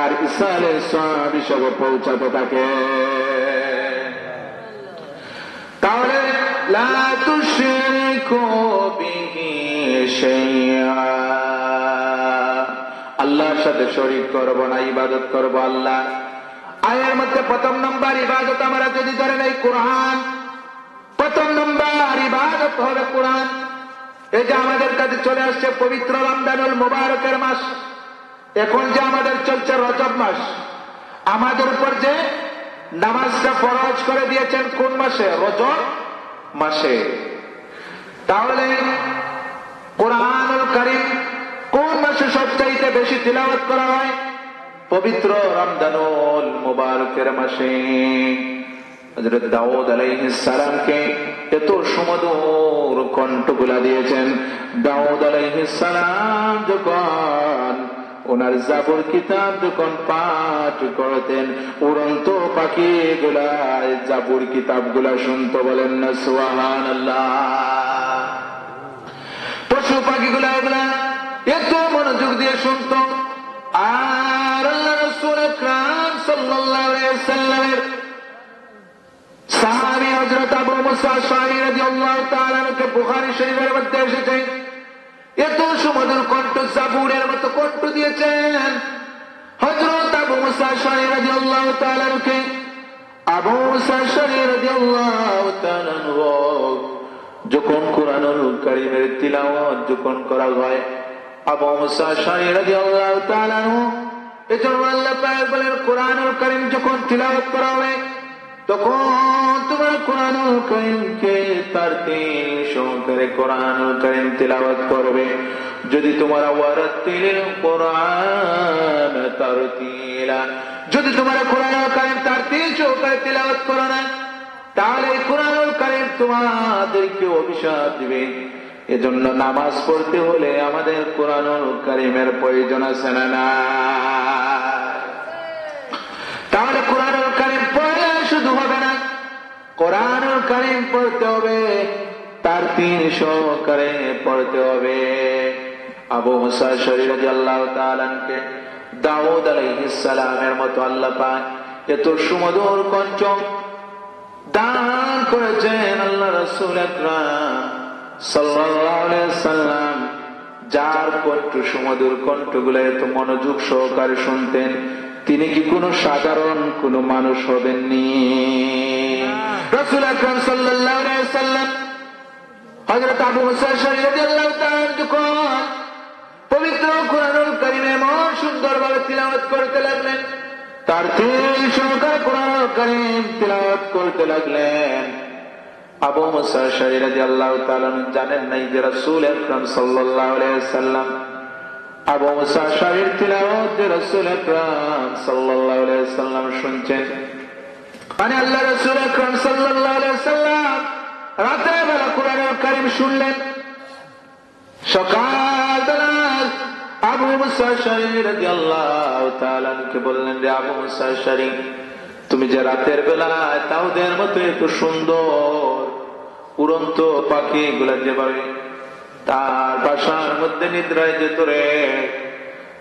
আর ইসালের সওয়াব হিসেবে পৌঁছাতে থাকে। তাহলে লা তুশরিকু বিহি শাইআ, আল্লাহর সাথে শরীক করব না, ইবাদত করব আল্লাহ। আয়ের মধ্যে প্রথম নম্বর ইবাদত আমরা যদি ধরেন এই কোরআন, প্রথম নম্বর ইবাদত হবে কোরআন। এই যে আমাদের কাছে চলে আসছে পবিত্র রমজানুল মুবারকের মাস, এখন যে আমাদের চলছে রজব মাস, আমাদের উপর যে নামাজটা ফরজ করে দিয়েছেন কোন মাসে? রজব মাসে। তাহলে কোরআনুল কারীম কোন মাসে সবচাইতে বেশি তিলাওয়াত করা হয়? পবিত্র রমজানুল মুবারকের মাসে। হযরত দাউদ আলাইহিস সালামকে এত সুমধুর কণ্ঠগুলা দিয়েছেন। দাউদ আলাইহিস সালাম যখন ওনার জাবুর কিতাব যখন পাঠ করতেন, উড়ন্ত পাখিগুলা জাবুর কিতাবগুলা শুনতো, বলেন না সুবহানাল্লাহ। পশু পাখিগুলা এগুলা এত মনোযোগ দিয়ে শুনতো। আর আল্লাহ রাসূল আকরাম সাল্লাল্লাহু আলাইহি ওয়াসাল্লামের সাহাবী হযরত আবু মুসা আশআরী রাদিয়াল্লাহু তাআলা কে বুখারী শরীফের মধ্যে এসেছে, এত সুমধুর কণ্ঠ, জাবুরের মতো কণ্ঠ দিয়েছেন হযরত আবু মুসা আশআরী রাদিয়াল্লাহু তাআলা কে। আবু মুসা আশআরী রাদিয়াল্লাহু তাআলা যখন কোরআনুল কারীমের তিলাওয়াত যখন করা হয়, আবু মুসা আশআরী রাদিয়াল্লাহু তাআলা এজন্য আল্লাহ পাক বলেন কোরআনুল কারীম যখন তিলাওয়াত করা হয় তখন তোমরা কোরআনুল কারীমকে তারতিল সহকারে কোরআনুল কারীম তিলাওয়াত করবে। যদি তোমরা ওয়ারাতিল কোরআন তারতিলা, যদি তোমরা কোরআনুল কারীম তারতিল সহকারে তিলাওয়াত করো না, তাহলে কোরআনুল কারীম তোমাদেরকে অভিশাপ দিবে। এজন্য নামাজ পড়তে হলে আমাদের কোরআনুল কারীমের প্রয়োজন আছে না? তাহলে কোরআনুল কারীম পড়লে শুধু হবে না, কোরআনুল কারীম পড়তে হবে, তার তিন সহকারে পড়তে হবে। আবু মুসা আশআরী রাদিয়াল্লাহু তাআলা কে দাউদ আলাইহিস সালামের মতো আল্লাহ পাক এত সুমধুর কণ্ঠ দান করেছেন। আল্লাহ রাসূল আকরাম সাল্লাল্লাহু আলাইহি ওয়াসাল্লাম যার কণ্ঠ সুমধুর কণ্ঠগুলো এত মনোযোগ সহকারে শুনতেন, তিনি কি কোনো সাধারণ কোনো মানুষ হবেননি? রাসূল আকরাম সাল্লাল্লাহু আলাইহি ওয়াসাল্লাম হযরত আবু মুসা আশআরী রাদিয়াল্লাহু তাআলা যখন পবিত্র কোরআনুল কারীম এমন সুন্দরভাবে তিলাওয়াত করতে লাগলেন, তার তিল সহকারে কোরআনুল কারীম তিলাওয়াত করতে লাগলেন, আবু মুসা আশআরী রাদিয়াল্লাহু তাআলা জানেন নাই যে রাসূল আকরাম সাল্লাল্লাহু আলাইহি ওয়াসাল্লাম আবু মুসা আশআরীর তিলাওয়াত যে রাসূল আকরাম সাল্লাল্লাহু আলাইহি ওয়াসাল্লাম শুনছেন। মানে আল্লাহ রাসূল আকরাম সাল্লাল্লাহু আলাইহি ওয়াসাল্লাম রাতের বেলা কোরআনুল কারীম শুনলেন, সকালবেলা আবু মুসা আশআরী রাদিয়াল্লাহু তাআলা কে বললেন যে আবু মুসা আশআরী, তুমি যে রাতের বেলা দাউদের মতো এত সুন্দর উড়ন্ত পাখিগুলা যেভাবে তার বাসার মধ্যে নিদ্রায় যেত রে,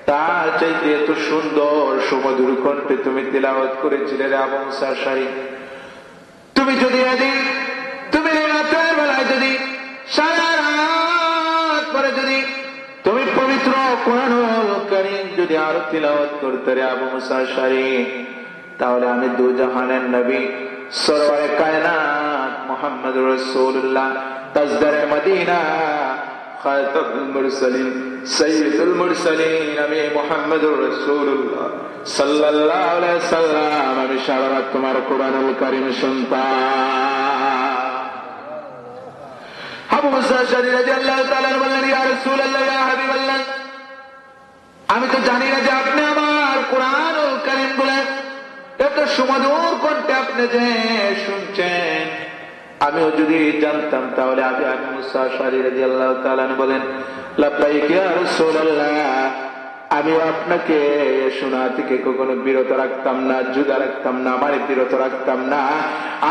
তার চাইতে এত সুন্দর সুমধুর কণ্ঠে তুমি তিলাওয়াত করেছিলে রে আবু মুসা আশআরী। তুমি যদি তুমি রাতের বেলায় যদি সারা রাত পরে যদি তুমি পবিত্র কোরআনুল কারীম যদি আরো তিলাওয়াত করতে রে আবু মুসা আশআরী, তাহলে আমি দু জাহানের নবী সরওয়ারে কায়নাত মুহাম্মদুর রাসূলুল্লাহ তাজদারে মদিনা খাতামুল মুরসালিন সাইয়্যিদুল মুরসালিন আমি মুহাম্মদুর রাসূলুল্লাহ সাল্লাল্লাহু আলাইহি ওয়াসাল্লাম আমি সারা রাত তোমার কোরআনুল কারীম শুনতাম। আবু মুসা আশআরী রাদিয়াল্লাহু তাআলা বললেন, ইয়া রাসূলুল্লাহ, ইয়া হাবিবাল্লাহ, আমি তো জানি না যে আপনি আমার কোরআনুল কারীম গুলো এত সুমধুর কণ্ঠে আপনি যে শুনছেন। আমিও যদি জানতাম তাহলে আবু মুসা আশআরী রাদিয়াল্লাহু তাআলা বলেন, লাব্বাইক ইয়া রাসূলুল্লাহ, আমিও আপনাকে শোনা থেকে কখনো বিরত রাখতাম না, জুদা রাখতাম না, আমার বিরত রাখতাম না।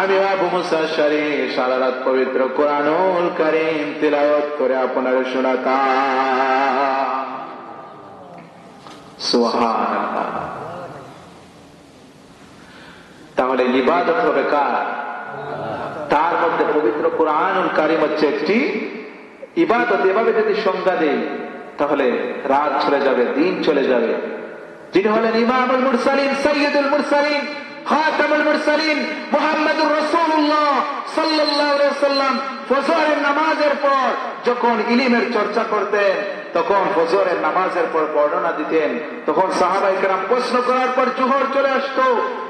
আমি আবু মুসা আশআরী সারা রাত পবিত্র কোরআনুল কারীম তিলাওয়াত করে আপনার শোনাতাম। সুবহানাল্লাহ। তাহলে ইবাদত হবে কার? তার মধ্যে পবিত্র কুরআনুল কারীম হচ্ছে একটি ইবাদত। এভাবে যদি সংজ্ঞা দেই তাহলে রাত চলে যাবে, দিন চলে যাবে। যিনি হলেন ইমামুল মুরসালিন, সাইয়্যিদুল মুরসালিন, খাতামুল মুরসালিন মুহাম্মদুর রাসূলুল্লাহ সাল্লাল্লাহু আলাইহি ওয়াসাল্লাম ফজরের নামাজের পর যখন ইলমের চর্চা করতেন, তখন ফজরের নামাজের পর বর্ণনা দিতেন, তখন সাহাবায়ে কেরাম প্রশ্ন করার পর জোহর চলে আসতো।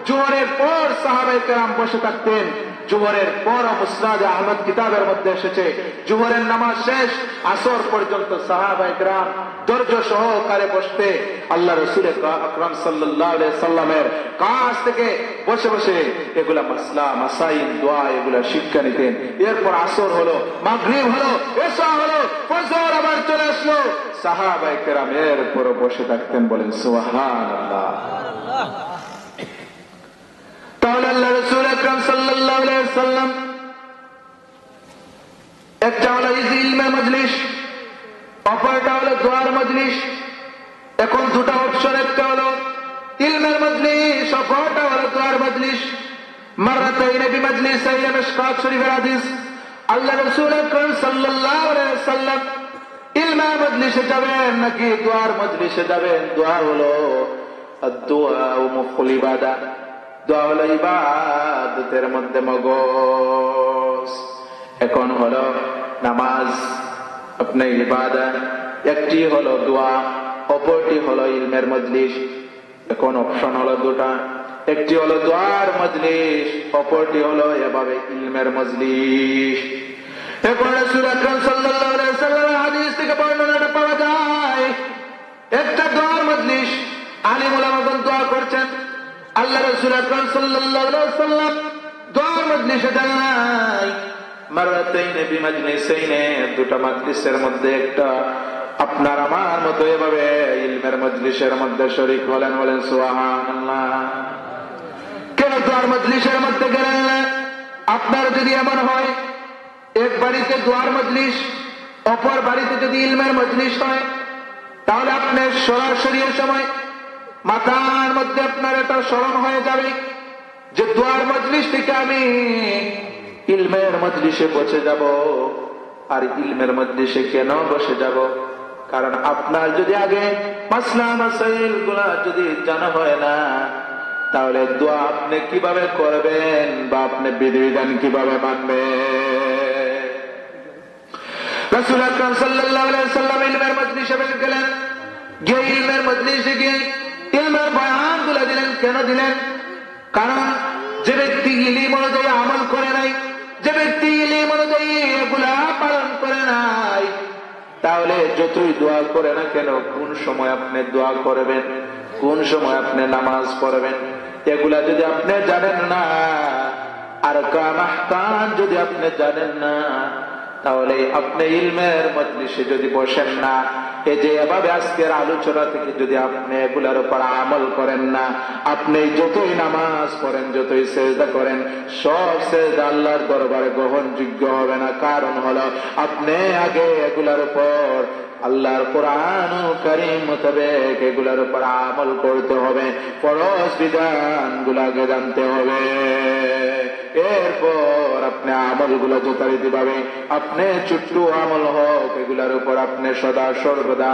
জোহরের পর সাহাবায়ে কেরাম বসে থাকতেন। জোহরের পর মুসনাদ আহমদ কিতাবের মধ্যে এসেছে, জোহরের নামাজ শেষ আসর পর্যন্ত সাহাবায়ে কেরাম ধৈর্য সহকারে বসতে আল্লাহ রাসূল আকরাম সাল্লাল্লাহু আলাইহি সাল্লামের কাছ থেকে বসে বসে এগুলা মাসলা মাসাইল দোয়া এগুলা শিক্ষা নিতেন। এরপর আসর হলো, মাগরিব হলো, এশা হলো, ফজর আবার চলে আসলো, সাহাবায়ে কেরাম এরপর বসে থাকতেন। বলেন সুবহানাল্লাহ। তাহলে আল্লাহ রাসূল আকরাম সাল্লাল্লাহু আলাইহি সাল্লাম একটা হলো ইলমের মজলিস, অপরটা হলো দোয়ার মজলিস। এখন দুটো অপশন, একটা হলো ইলমের মজলিস, অপরটা হলো দোয়ার মজলিস। মাররাতাইন বিমজলিসাইন মিশকাত শরীফের হাদিস, আল্লাহ রাসূল আকরাম সাল্লাল্লাহু আলাইহি সাল্লাম ইলমের মজলিসে যাবেন নাকি দোয়ার মজলিসে যাবেন? দোয়া হলো আদ-দুআ মুখুল ইবাদা, দোয়া হলো ইবাদতের মধ্যে মগজ। এখন হলো নামাজ আপনি ইবাদত, একটি হলো দোয়া, অপরটি হলো ইলমের মজলিস। এখন অপশন হলো দুটা, একটি হলো দোয়ার মজলিস, অপরটি হলো এভাবে ইলমের মজলিস। এখন রাসূল আকরাম সাল্লাল্লাহু আলাইহি সাল্লামের হাদিস থেকে বর্ণনাটা পাওয়া যায়, একটা দোয়ার মজলিস, আলিম উলামাগণ দোয়া করছেন, আল্লাহ রাসূল আকরাম সাল্লাল্লাহু আলাইহি সাল্লাম দোয়ার মজলিসে যান নাই। মাররাতাইন বিমজলিসাইন, দুটো মজলিসের মধ্যে একটা আপনার আমার মতো এভাবে ইলমের মজলিসের মধ্যে শরীক হলেন। বলেন সুবহানাল্লাহ। কেন দোয়ার মজলিসের মধ্যে গেলেন না? আপনার যদি এমন হয় এক বাড়িতে দোয়ার মজলিস, অপর বাড়িতে যদি ইলমের মজলিস হয়, তাহলে আপনার সরাসরি সময় মাথার মধ্যে আপনার এটা স্মরণ হয়ে যাবে যে দোয়ার মজলিস থেকে আমি ইলমের মজলিসে বসে যাব। আর ইলমের মজলিসে কেন বসে যাব? কারণ আপনার যদি আগে মাসলা মাসাইল গুলা যদি জানা হয় না, তাহলে দোয়া আপনি কিভাবে করবেন বা আপনি বিধিবিধান কিভাবে মানবেন? রাসূল আকরাম সাল্লাল্লাহু আলাইহি সাল্লাম ইলমের মজলিসে গেলেন, গিয়ে ইলমের মজলিসে গিয়ে ইলমের বয়ান গুলা দিলেন। কেন দিলেন? কারণ যে ব্যক্তি ইলম অনুযায়ী আমল করে নাই, যে ব্যক্তি ইলম অনুযায়ী এগুলা পালন করে নাই, তাহলে যতই দোয়া করে না কেন, কোন সময় আপনি দোয়া করবেন, কোন সময় আপনি নামাজ পড়বেন, এগুলা যদি আপনি জানেন না, আর আহকাম আহকাম যদি আপনি জানেন না, তাহলে আপনি ইলমের মজলিসে যদি বসেন না, এই যে এভাবে আজকের আলোচনা থেকে যদি আপনি এগুলার উপর আমল করেন না, আপনি যতই নামাজ পড়েন, যতই সেজদা করেন, সব সেজদা আল্লাহর দরবারে গ্রহণযোগ্য হবে না। কারণ হলো আপনি আগে এগুলার উপর আল্লাহর কোরআন কারীম মোতাবেক এগুলার উপর আমল করতে হবে, ফরজ বিধান গুলাকে জানতে হবে। এরপর আপনি আমল গুলো যথারীতি ভাবে আপনি ছোট্ট আমল হোক, এগুলার উপর আপনি সদা সর্বদা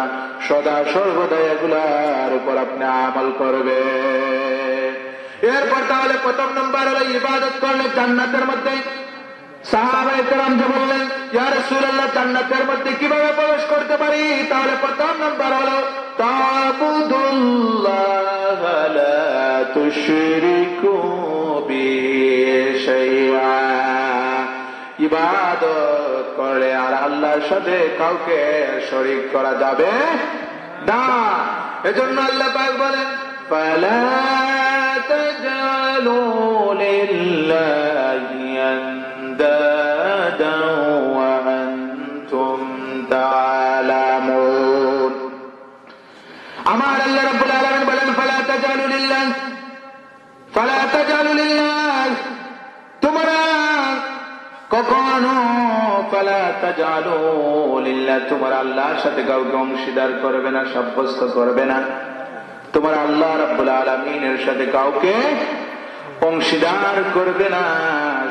এগুলার উপর আপনি আমল করবে। এরপর তাহলে প্রথম নম্বর হলো ইবাদত করলে জান্নাতের মধ্যে। সাহাবায়ে কেরাম যে বললেন, ইয়া রাসূলুল্লাহ জান্নাতের মধ্যে কিভাবে প্রবেশ করতে পারি? তাহলে প্রথম নম্বর হলো তা'বুদুল্লাহ লা তুশরিকু বিহি শাইআ, ইবাদত করলে আর আল্লাহর সাথে কাউকে শরীক করা যাবে না। এজন্য আল্লাহ পাক বলেন, ফালা তাজালু লিল্লাহি আনদাদা ওয়া আনতুম তা'লামুন। আমার আল্লাহ রাব্বুল আলামিন বলেন, ফালা তাজালু লিল্লাহ, তোমরা কখনো ফালা তাজালু লিল্লাহ, তোমরা আল্লাহর সাথে কাউকে অংশীদার করবে না, সাব্যস্ত করবে না। তোমরা আল্লাহ রাব্বুল আলামিনের সাথে কাউকে অংশীদার করবে না,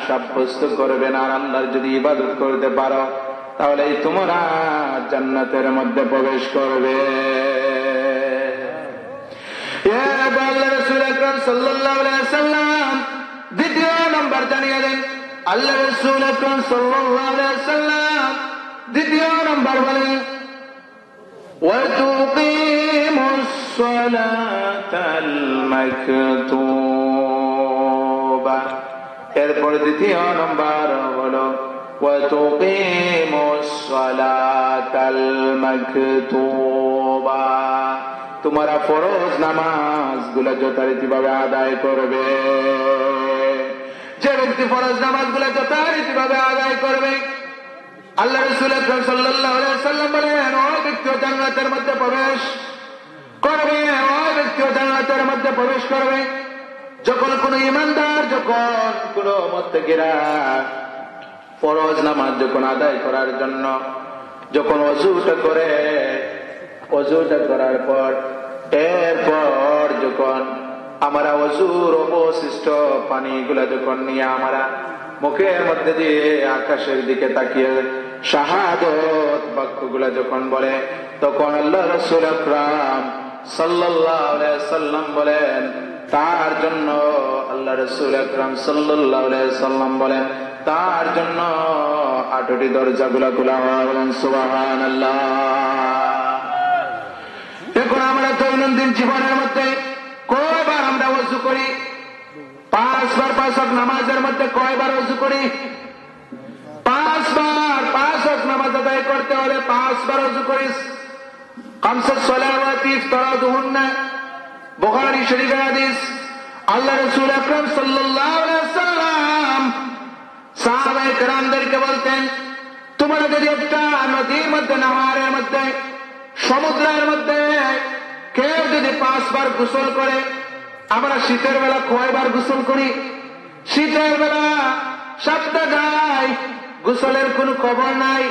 সাব্যস্ত করবে না। আর আল্লাহর যদি ইবাদত করতে পারো তাহলে তোমরা জান্নাতের মধ্যে প্রবেশ করবে। আল্লাহ রাসূল আকরাম সাল্লাল্লাহু আলাইহি ওয়াসাল্লাম দ্বিতীয় নম্বর জানিয়ে দেন। আল্লাহ রাসূল আকরাম সাল্লাল্লাহু আলাইহি ওয়াসাল্লাম দ্বিতীয় নম্বর বলেন, ওয়া তুকিমুস সালাতাল মাকতুবা। এরপর দ্বিতীয় নম্বর হলো ওয়া তুকিমুস সালাতাল মাকতুবা। তোমরা ফরজ নামাজ গুলা যথারীতিভাবে আদায় করবে। যে ব্যক্তি ফরজ নামাজ গুলা যথারীতিভাবে আদায় করবে, আল্লাহ রাসূল আকরাম সাল্লাল্লাহু আলাইহি ওয়াসাল্লাম বলেন, ওই ব্যক্তি জান্নাতের মধ্যে প্রবেশ করবে, ওই ব্যক্তি জান্নাতের মধ্যে প্রবেশ করবে। যখন কোন ঈমানদার, যখন কোন মুত্তাকিরা ফরজ নামাজ যখন আদায় করার জন্য যখন ওযুটা করে, ওযুটা করার পর এরপর যখন আমরা ওযুর অবশিষ্ট পানিগুলা যখন নিয়ে আমরা মুখের মধ্যে দিয়ে আকাশের দিকে তাকিয়ে শাহাদত বাক্যগুলা যখন বলে, তখন আল্লাহ রাসূল আকরাম সাল্লাল্লাহু আলাইহি ওয়াসাল্লাম বলেন তার জন্য, আল্লাহ রাসূল আকরাম সাল্লাল্লাহু আলাইহি ওয়াসাল্লাম বলেন তার জন্য 8টি দরজাগুলা খোলা হয়। বলেন সুবহানাল্লাহ। এখন আমরা দৈনন্দিন জীবনের মধ্যে কয়বার আমরা ওযু করি? 5 বার 5 ওয়াক্ত নামাজের মধ্যে কয়বার ওযু করি? 5 বার। 5 ওয়াক্ত নামাজ আদায় করতে হলে 5 বার ওযু করিস। খামসুস সালাওয়াতি ইফতারাদুহুন্না, বুখারী শরীফের হাদিস। আল্লাহ রাসূল আকরাম সাল্লাল্লাহু আলাইহি ওয়াসাল্লাম সাহাবায়ে কেরামদেরকে বলতেন, তোমরা যদি একটা নদীর মধ্যে, নাহারের মধ্যে, সমুদ্রের মধ্যে কেউ যদি 5 বার গোসল করে, আমরা শীতের বেলা কয়বার গোসল করি? শীতের বেলা 7টা গায়ে গোসলের কোনো খবর নাই।